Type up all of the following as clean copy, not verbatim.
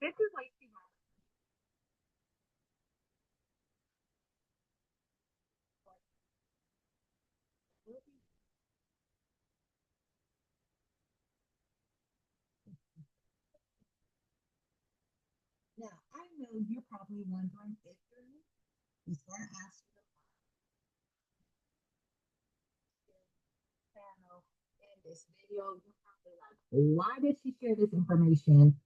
This is Lacy Robertson. Now, I know you're probably wondering if before I ask you the channel in this video, you're probably like, why did she share this information?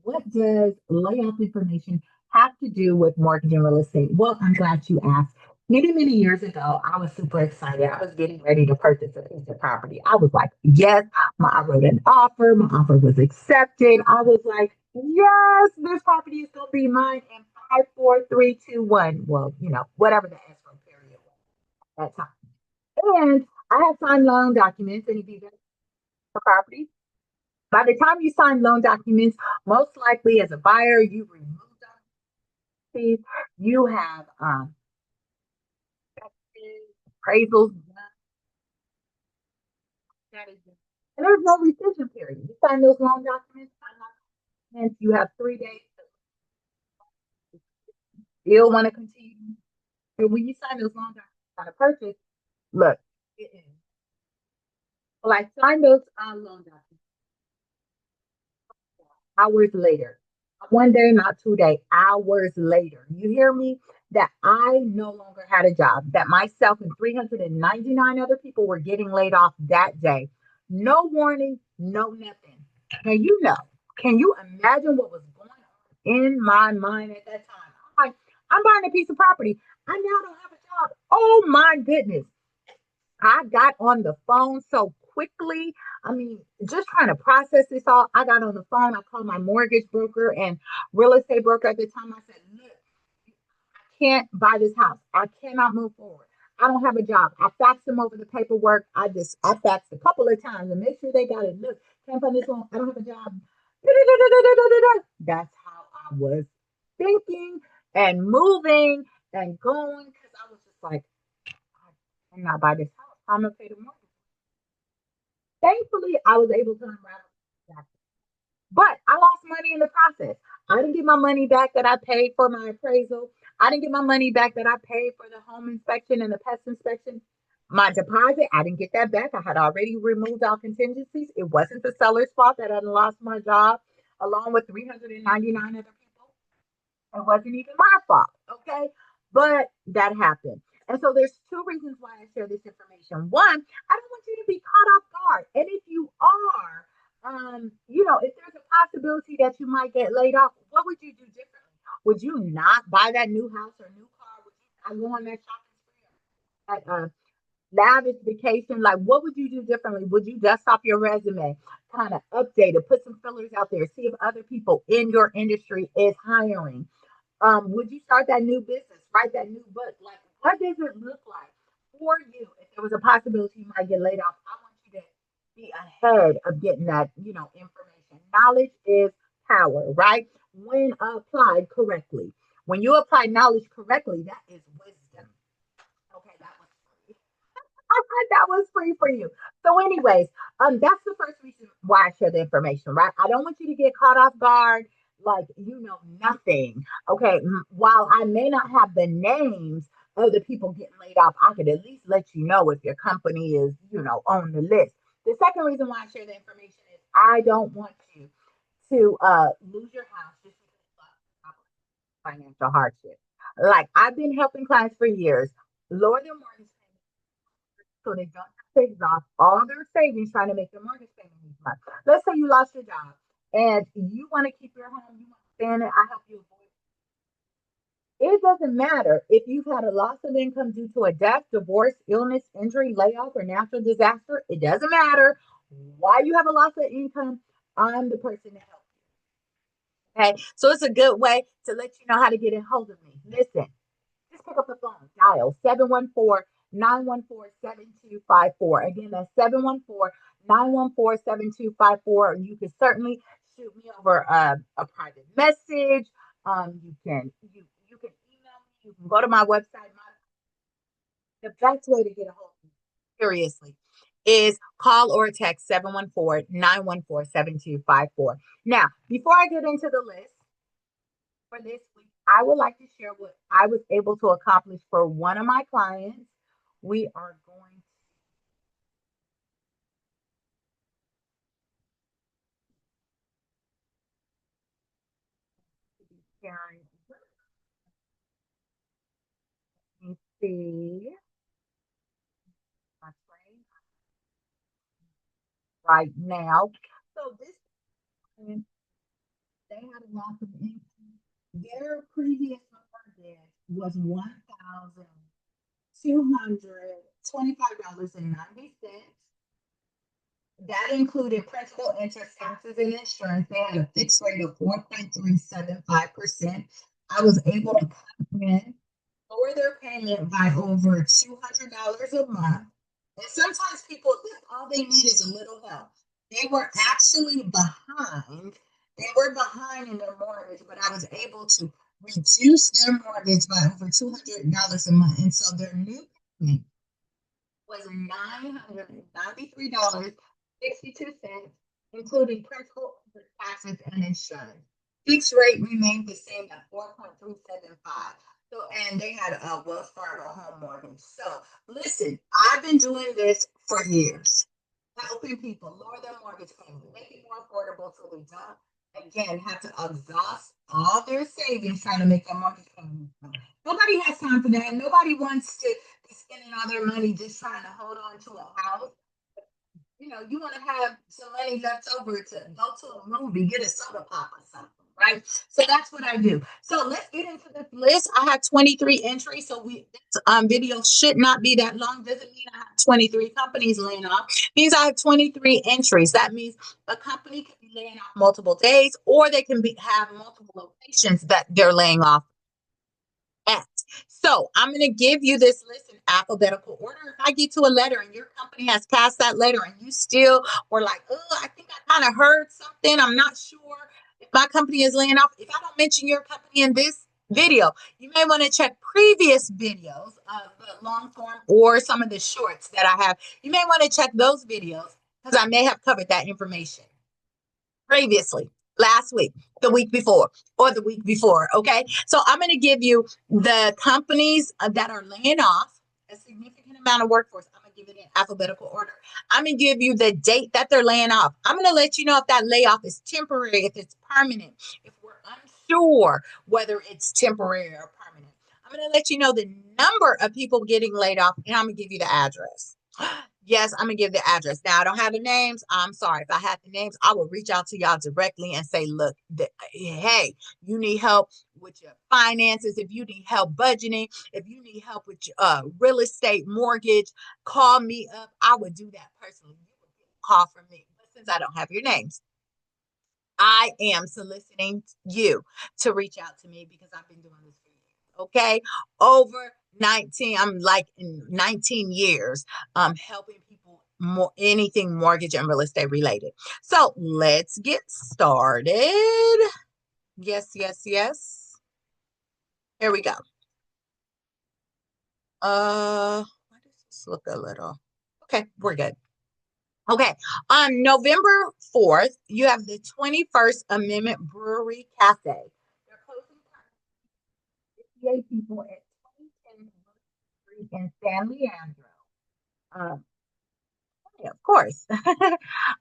What does layoff information have to do with mortgage and real estate? Well, I'm glad you asked. Many, many years ago, I was super excited. I was getting ready to purchase a piece of property. I was like, yes, I wrote an offer. My offer was accepted. I was like, yes, this property is going to be mine in 5, 4, 3, 2, 1. Well, whatever the escrow period was at that time. And I had signed loan documents, and if you get the property, by the time you sign loan documents, most likely as a buyer, you remove fees, you have appraisals, and there's no rescission period. You sign those loan documents, and you have 3 days to still want to continue. And when you sign those loan documents on a purchase, look, well, I signed those loan documents hours later. One day, not 2 days, hours later. You hear me? That I no longer had a job, that myself and 399 other people were getting laid off that day. No warning, no nothing. Now, can you imagine what was going on in my mind at that time? I'm like, I'm buying a piece of property. I now don't have a job. Oh my goodness. I got on the phone so quickly. I mean, just trying to process this all. I got on the phone. I called my mortgage broker and real estate broker at the time. I said, look, I can't buy this house. I cannot move forward. I don't have a job. I faxed them over the paperwork. I faxed a couple of times to make sure they got it. Look, can't find this one. I don't have a job. That's how I was thinking and moving and going because I was just like, I cannot buy this house. I'm gonna pay the mortgage. Thankfully, I was able to unravel that. But I lost money in the process. I didn't get my money back that I paid for my appraisal. I didn't get my money back that I paid for the home inspection and the pest inspection. My deposit, I didn't get that back. I had already removed all contingencies. It wasn't the seller's fault that I lost my job along with 399 other people. It wasn't even my fault. Okay. But that happened. And so there's two reasons why I share this information. One, I don't want you to be caught off guard. And if you are, if there's a possibility that you might get laid off, what would you do differently? Would you not buy that new house or new car? Would you not go on that shopping spree? Lavish vacation, like what would you do differently? Would you dust off your resume, kind of update it, put some fillers out there, see if other people in your industry is hiring? Would you start that new business, write that new book? Like, what does it look like for you if there was a possibility you might get laid off? I want you to be ahead of getting that, information. Knowledge is power, right? When applied correctly. When you apply knowledge correctly, that is wisdom. Okay, that was free. That was free for you. So, anyways, that's the first reason why I share the information, right? I don't want you to get caught off guard, like you know nothing. Okay, while I may not have the names of the people getting laid off, I could at least let you know if your company is, on the list. The second reason why I share the information is I don't want you to lose your house just because of financial hardship. Like I've been helping clients for years lower their mortgage so they don't have to exhaust all their savings trying to make their mortgage payment each month. Let's say you lost your job and you want to keep your home, you want to stay in it. I help you avoid it. It doesn't matter if you've had a loss of income due to a death, divorce, illness, injury, layoff, or natural disaster. It doesn't matter why you have a loss of income. I'm the person to help you. Okay, so it's a good way to let you know how to get a hold of me. Listen, just pick up the phone, dial 714-914-7254. Again, that's 714-914-7254. You can certainly shoot me over a private message. You can email me. You can go to my website. The best way to get a hold of me, seriously, is call or text 714-914-7254. Now, before I get into the list for this week, I would like to share what I was able to accomplish for one of my clients. We are going to be sharing. Let me see my screen right now. So this client, they had a loss of income. Their previous mortgage was $1,225.90. That included principal, interest, taxes, and insurance. They had a fixed rate of 4.375%. I was able to come in, lower their payment by over $200 a month. And sometimes people think all they need is a little help. They were actually behind. They were behind in their mortgage, but I was able to reduce their mortgage by over $200 a month. And so their new payment was $993.62, including principal, taxes, and insurance. Fixed rate remained the same at 4.375. So, and they had a Wells Fargo home mortgage. So, listen, I've been doing this for years, helping people lower their mortgage payment, make it more affordable so they don't, again, have to exhaust all their savings trying to make their mortgage payment. Nobody has time for that. Nobody wants to be spending all their money just trying to hold on to a house. You want to have some money left over to go to a movie, get a soda pop or something, right? So that's what I do. So let's get into this list. I have 23 entries, so this video should not be that long. Doesn't mean I have 23 companies laying off. It means I have 23 entries. That means a company can be laying off multiple days, or they can have multiple locations that they're laying off at. So I'm going to give you this list in alphabetical order. If I get to a letter and your company has passed that letter and you still were like, oh, I think I kind of heard something, I'm not sure if my company is laying off. If I don't mention your company in this video, you may want to check previous videos of the long form or some of the shorts that I have. You may want to check those videos because I may have covered that information previously, last week, the week before, or the week before. Okay. So I'm going to give you the companies that are laying off a significant amount of workforce. I'm going to give it in alphabetical order. I'm going to give you the date that they're laying off. I'm going to let you know if that layoff is temporary, if it's permanent, if we're unsure whether it's temporary or permanent. I'm going to let you know the number of people getting laid off, and I'm going to give you the address. Yes, I'm gonna give the address. Now I don't have the names. I'm sorry. If I had the names, I would reach out to y'all directly and say, look, hey, you need help with your finances. If you need help budgeting, if you need help with your real estate mortgage, call me up. I would do that personally. You would get a call from me. But since I don't have your names, I am soliciting you to reach out to me because I've been doing this for years. Okay. Over 19, I'm like in 19 years, helping people more anything mortgage and real estate related. So let's get started. Yes, yes, yes. Here we go. Why does this look a little? Okay, we're good. Okay, on November 4th, you have the 21st Amendment Brewery Cafe. They're closing 58 people at 2010 Street in San Leandro. Um, yeah, of course.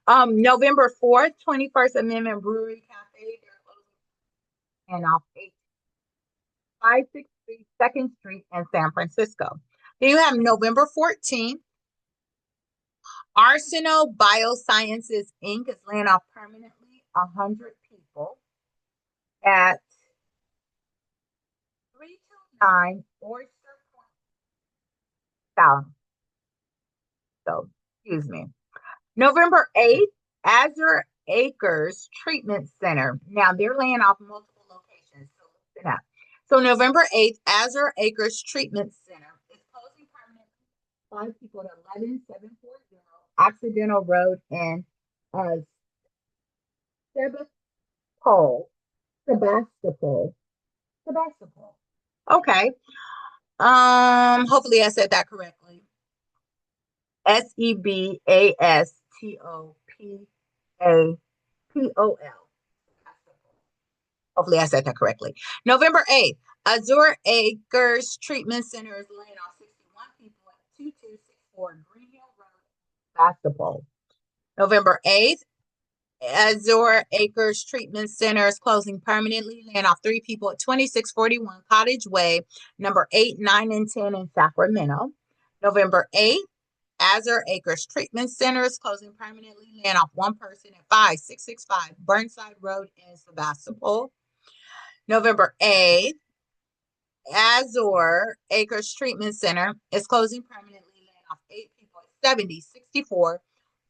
November 4th, 21st Amendment Brewery Cafe. They're closing and off 563 2nd Street in San Francisco. Then you have November 14th. Arsenal Biosciences Inc. is laying off permanently 100 people at 329 Oyster Point South. So, excuse me. November 8th, Azure Acres Treatment Center. Now, they're laying off multiple locations, so listen up. So, November 8th, Azure Acres Treatment Center is closing permanently 5 people at 11740 Occidental Road in uh, Sebastopol. Sebastopol. Sebastopol. Okay. Hopefully I said that correctly. Sebastopol. Hopefully I said that correctly. November 8th, Azure Acres Treatment Center is laying off 61 people at 2264 Green Hill Road, Sebastopol. November 8th, Azure Acres Treatment Center is closing permanently, laying off 3 people at 2641 Cottage Way, number 8, 9, and 10 in Sacramento. November 8th, Azure Acres Treatment Center is closing permanently, laying off 1 person at 5665 Burnside Road in Sebastopol. November 8th, Azure Acres Treatment Center is closing permanently, laying off 8 people at 7064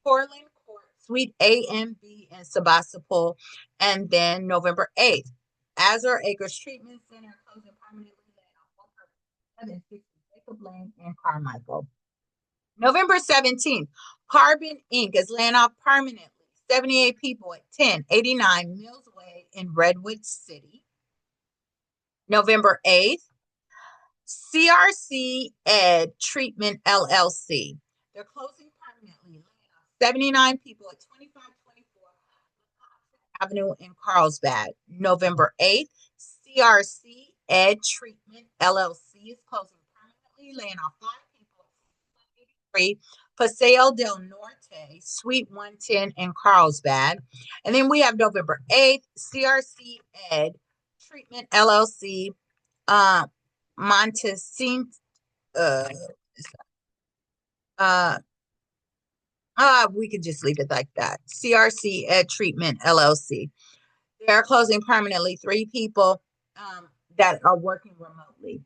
Portland Court, Suite A and B in Sebastopol. And then November 8th, Azure Acres Treatment Center closing permanently, laying off 1 person, 760 Jacob Lane in Carmichael. November 17th, Carbon Inc. is laying off permanently 78 people at 1089 Mills Way in Redwood City. November 8th, CRC Ed Treatment LLC. They're closing permanently, laying off 79 people at 2524 Avenue in Carlsbad. November 8th, CRC Ed Treatment LLC is closing permanently, laying off 5 people at 83 Paseo del Norte, Suite 110 in Carlsbad. And then we have November 8th, CRC Ed Treatment LLC, Montesine, we could just leave it like that. CRC Ed Treatment LLC. They are closing permanently 3 people that are working remotely.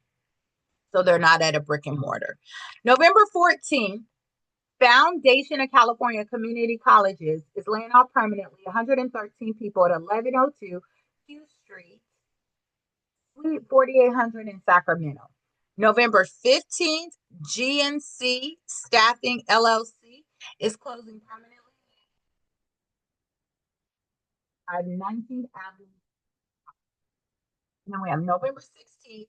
So they're not at a brick and mortar. November 14th, Foundation of California Community Colleges is laying off permanently 113 people at 1102 Q Street, Suite 4800 in Sacramento. November 15th, GNC Staffing LLC is closing permanently at 19th Avenue. And then we have November 16th,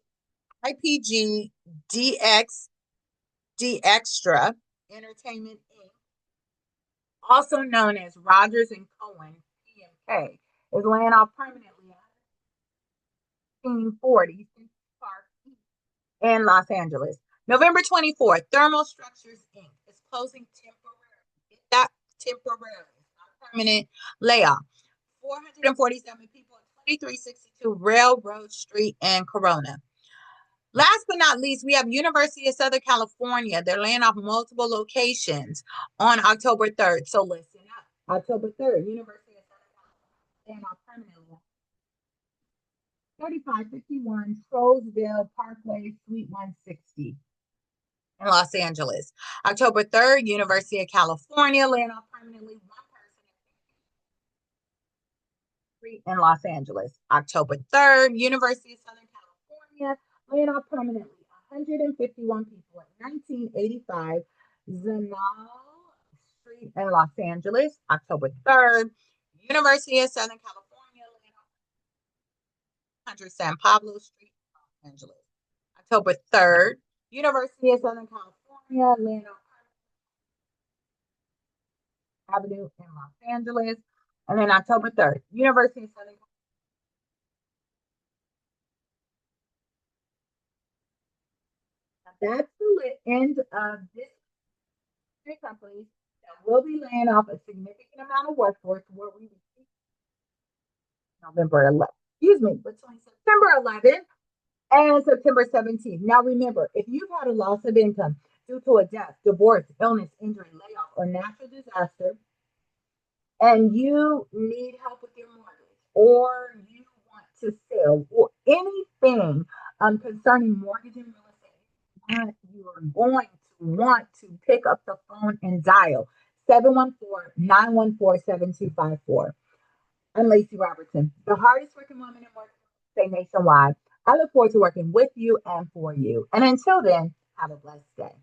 IPG DXtra Entertainment Inc., also known as Rogers and Cohen PMK, is laying off permanently at 1940 Park in Los Angeles. November 24th, Thermal Structures Inc. is closing temporarily. Not temporarily, not permanent layoff. 447 people at 2362 Railroad Street in Corona. Last but not least, we have University of Southern California. They're laying off multiple locations on October 3rd. So listen up. October 3rd, University of Southern California laying off permanently. 3551 Trollsville Parkway, Suite 160 in Los Angeles. October 3rd, University of California laying off permanently 1 person in Los Angeles. October 3rd, University of Southern California laying off permanently 151 people at 1985 Zanal Street in Los Angeles. October 3rd, University of Southern California laying off 100 San Pablo Street, Los Angeles. October 3rd, University of Southern California laying off Avenue in Los Angeles. And then October 3rd, University of Southern California. That's the end of this company that will be laying off a significant amount of workforce where we receive November 11th, between September 11th and September 17th. Now remember, if you've had a loss of income due to a death, divorce, illness, injury, layoff, or natural disaster, and you need help with your mortgage, or you want to sell, or anything concerning mortgage and real estate, you are going to want to pick up the phone and dial 714-914-7254. I'm Lacy Robertson, the hardest working woman in real estate nationwide. I look forward to working with you and for you. And until then, have a blessed day.